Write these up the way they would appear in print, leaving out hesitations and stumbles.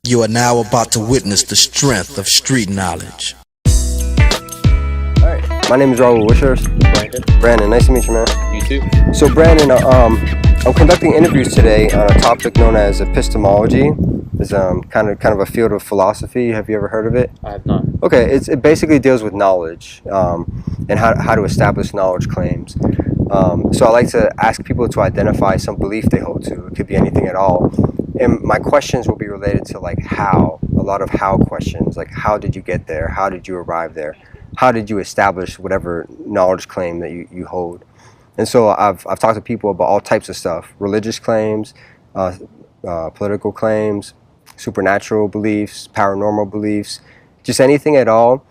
You are now about to witness the strength of street knowledge. Alright, my name is Raul. What's yours? Brandon, nice to meet you, man. You too. So Brandon, I'm conducting interviews today on a topic known as epistemology. It's kind of a field of philosophy. Have you ever heard of it? I have not. Okay, it basically deals with knowledge and how to establish knowledge claims. So I like to ask people to identify some belief they hold to. It could be anything at all. And my questions will be related to like how, a lot of how questions, like how did you get there? How did you arrive there? How did you establish whatever knowledge claim that you hold? And so I've talked to people about all types of stuff: religious claims, political claims, supernatural beliefs, paranormal beliefs, just anything at all.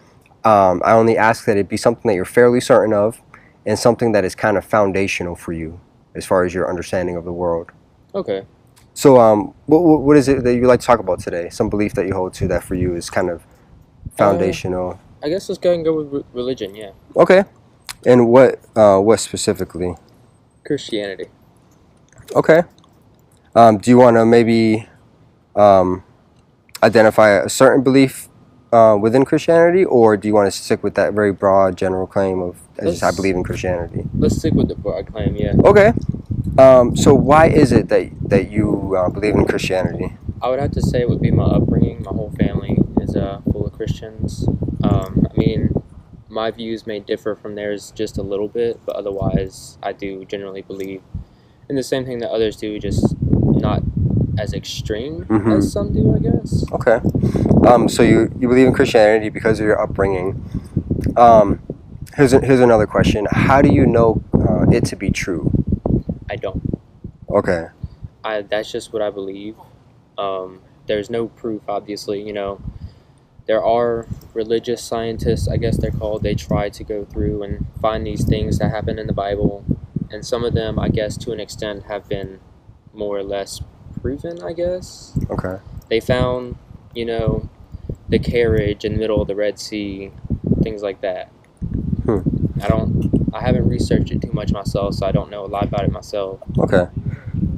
I only ask that it be something that you're fairly certain of and something that is kind of foundational for you as far as your understanding of the world. Okay. So what is it that you like to talk about today? Some belief that you hold to that for you is kind of foundational. I guess let's go and go with religion, yeah. Okay. And what specifically? Christianity. Okay. Do you want to maybe identify a certain belief within Christianity, or do you want to stick with that very broad general claim of I believe in Christianity? Let's stick with the broad claim, yeah. Okay. So why is it that you believe in Christianity? I would have to say it would be my upbringing. My whole family is full of Christians. I mean, my views may differ from theirs just a little bit, but otherwise I do generally believe in the same thing that others do, just not as extreme as some do, I guess. Okay. So you believe in Christianity because of your upbringing. Here's another question. How do you know it to be true? I don't. Okay. That's just what I believe. There's no proof, obviously. You know, there are religious scientists, I guess they're called. They try to go through and find these things that happen in the Bible, and some of them, I guess, to an extent, have been more or less proven, I guess. Okay. They found, you know, the carriage in the middle of the Red Sea, things like that. I haven't researched it too much myself, so I don't know a lot about it myself. Okay.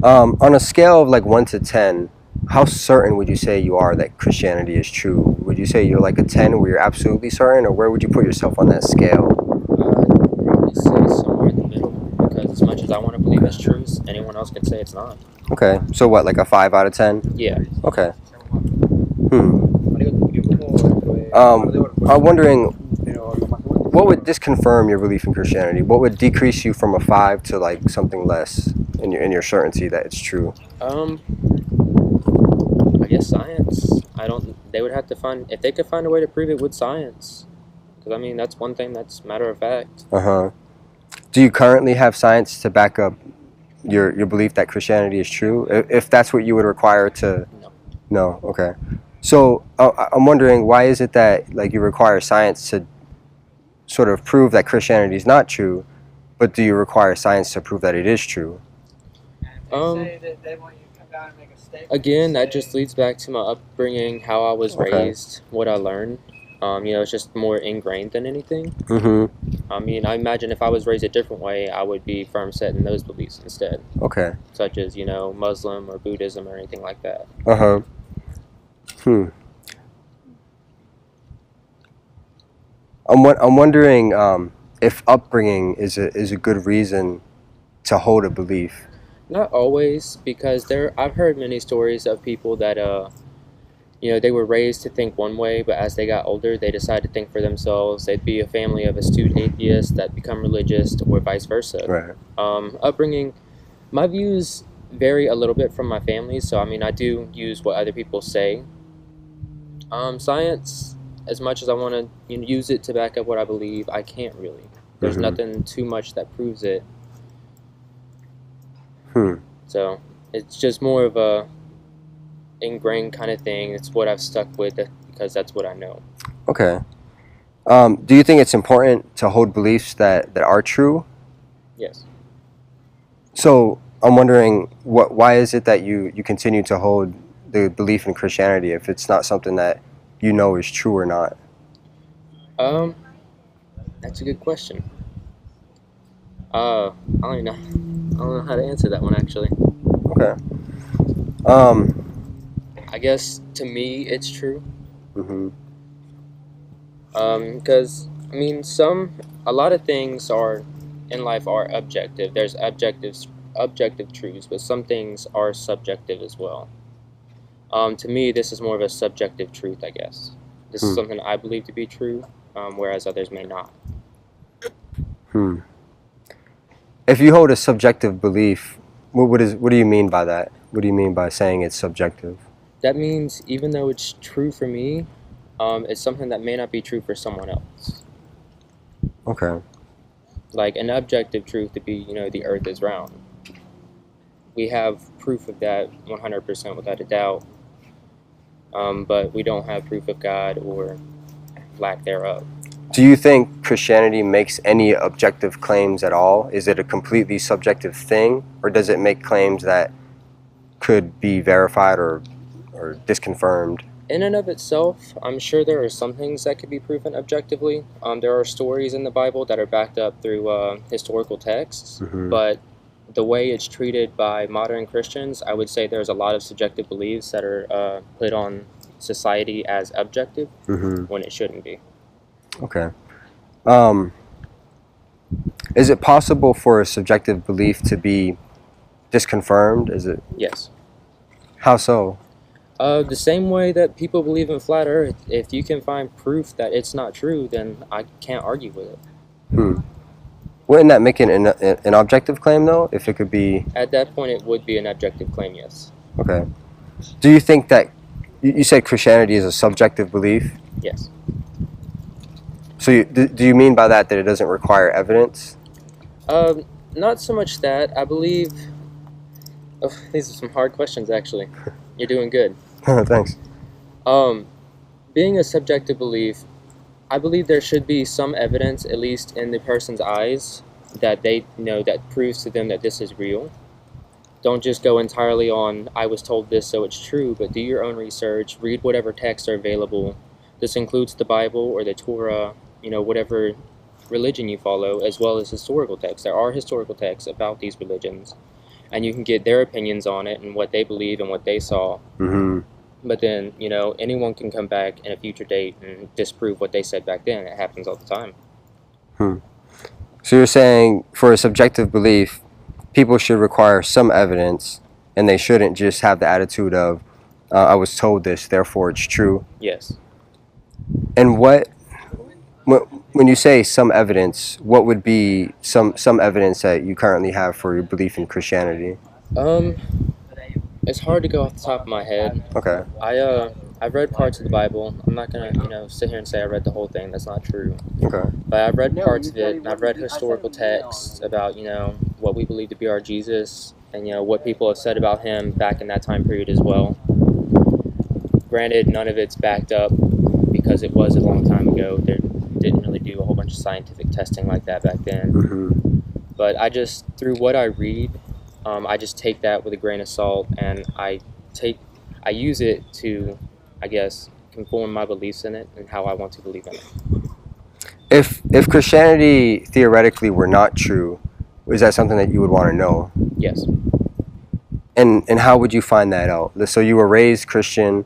On a scale of like 1 to 10, how certain would you say you are that Christianity is true? Would you say you're like a 10 where you're absolutely certain, or where would you put yourself on that scale? I'd probably say somewhere in the middle, because as much as I want to believe it's true, anyone else can say it's not. Okay. So what, like a 5 out of 10? Yeah. Okay. I'm wondering, what would disconfirm your belief in Christianity? What would decrease you from a 5 to like something less in your certainty that it's true? I guess science. They would have to find, if they could find a way to prove it with science. Because, I mean, that's one thing that's matter of fact. Do you currently have science to back up your belief that Christianity is true? If that's what you would require to... No? Okay. So, I'm wondering, why is it that like you require science to sort of prove that Christianity is not true, but do you require science to prove that it is true? Again, that just leads back to my upbringing, how I was raised, what I learned. You know, it's just more ingrained than anything. I mean, I imagine if I was raised a different way, I would be firm set in those beliefs instead. Okay. Such as, you know, Muslim or Buddhism or anything like that. I'm wondering if upbringing is a good reason to hold a belief. Not always, because I've heard many stories of people that you know, they were raised to think one way, but as they got older, they decided to think for themselves. They'd be a family of astute atheists that become religious, or vice versa. Right. Upbringing, my views vary a little bit from my family, so I mean, I do use what other people say. Science, as much as I want to use it to back up what I believe, I can't really. There's nothing too much that proves it. So it's just more of a ingrained kind of thing. It's what I've stuck with because that's what I know. Okay. Do you think it's important to hold beliefs that are true? Yes. So I'm wondering, why is it that you continue to hold the belief in Christianity if it's not something that you know is true or not? That's a good question. I don't know how to answer that one, actually. Okay. I guess to me it's true. Mm-hmm. Because I mean, a lot of things are in life are objective. There's objective truths, but some things are subjective as well. To me, this is more of a subjective truth, I guess. This is something I believe to be true, whereas others may not. If you hold a subjective belief, what do you mean by that? What do you mean by saying it's subjective? That means even though it's true for me, it's something that may not be true for someone else. Okay. Like an objective truth to be, the earth is round. We have proof of that 100% without a doubt, but we don't have proof of God or lack thereof. Do you think Christianity makes any objective claims at all? Is it a completely subjective thing, or does it make claims that could be verified or disconfirmed? In and of itself, I'm sure there are some things that could be proven objectively. There are stories in the Bible that are backed up through historical texts, but the way it's treated by modern Christians, I would say there's a lot of subjective beliefs that are put on society as objective when it shouldn't be. Okay. Is it possible for a subjective belief to be disconfirmed? Is it? Yes. How so? The same way that people believe in flat Earth, if you can find proof that it's not true, then I can't argue with it. Wouldn't that make it an objective claim, though, if it could be? At that point, it would be an objective claim, yes. Okay. Do you think that, you said Christianity is a subjective belief? Yes. So do you mean by that it doesn't require evidence? Not so much that. I believe... Oh, these are some hard questions, actually. You're doing good. Thanks. Being a subjective belief, I believe there should be some evidence, at least in the person's eyes, that they know that proves to them that this is real. Don't just go entirely on, I was told this, so it's true, but do your own research, read whatever texts are available. This includes the Bible or the Torah, whatever religion you follow, as well as historical texts. There are historical texts about these religions, and you can get their opinions on it and what they believe and what they saw. But then, anyone can come back in a future date and disprove what they said back then. It happens all the time. So you're saying for a subjective belief, people should require some evidence, and they shouldn't just have the attitude of, I was told this, therefore it's true? Yes. And when you say some evidence, what would be some evidence that you currently have for your belief in Christianity? It's hard to go off the top of my head. Okay. I've read parts of the Bible. I'm not gonna, sit here and say I read the whole thing. That's not true. Okay. But I've read parts of it, and I've read historical texts about, what we believe to be our Jesus, and, what people have said about him back in that time period as well. Granted, none of it's backed up because it was a long time ago. They didn't really do a whole bunch of scientific testing like that back then. But through what I read, I just take that with a grain of salt, and I use it to, I guess, conform my beliefs in it and how I want to believe in it. If Christianity theoretically were not true, is that something that you would want to know? Yes. And how would you find that out? So you were raised Christian,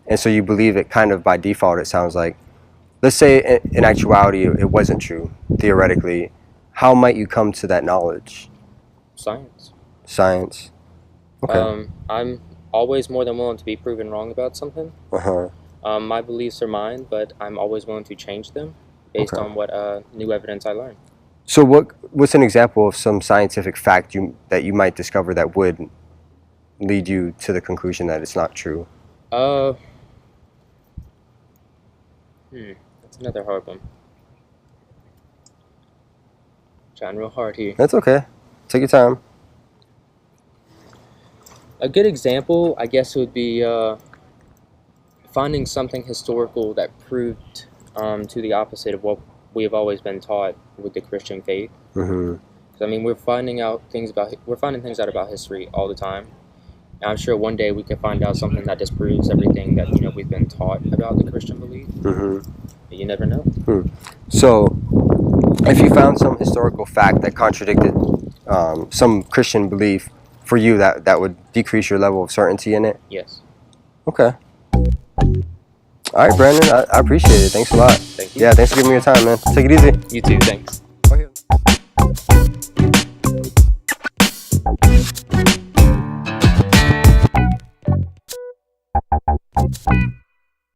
and so you believe it kind of by default, it sounds like. Let's say in actuality it wasn't true, theoretically. How might you come to that knowledge? Science. Science. Okay. I'm always more than willing to be proven wrong about something. My beliefs are mine, but I'm always willing to change them based on what new evidence I learn. So what's an example of some scientific fact that you might discover that would lead you to the conclusion that it's not true? That's another hard one. Trying real hard here. That's okay. Take your time. A good example, I guess, would be finding something historical that proved to the opposite of what we have always been taught with the Christian faith. I mean, we're finding things out about history all the time. And I'm sure one day we can find out something that disproves everything that we've been taught about the Christian belief. But you never know. So, if you found some historical fact that contradicted some Christian belief, for you that would decrease your level of certainty in it? Yes. Okay. All right, Brandon. I appreciate it. Thanks a lot. Thank you. Yeah, thanks for giving me your time, man. Take it easy. You too. Thanks.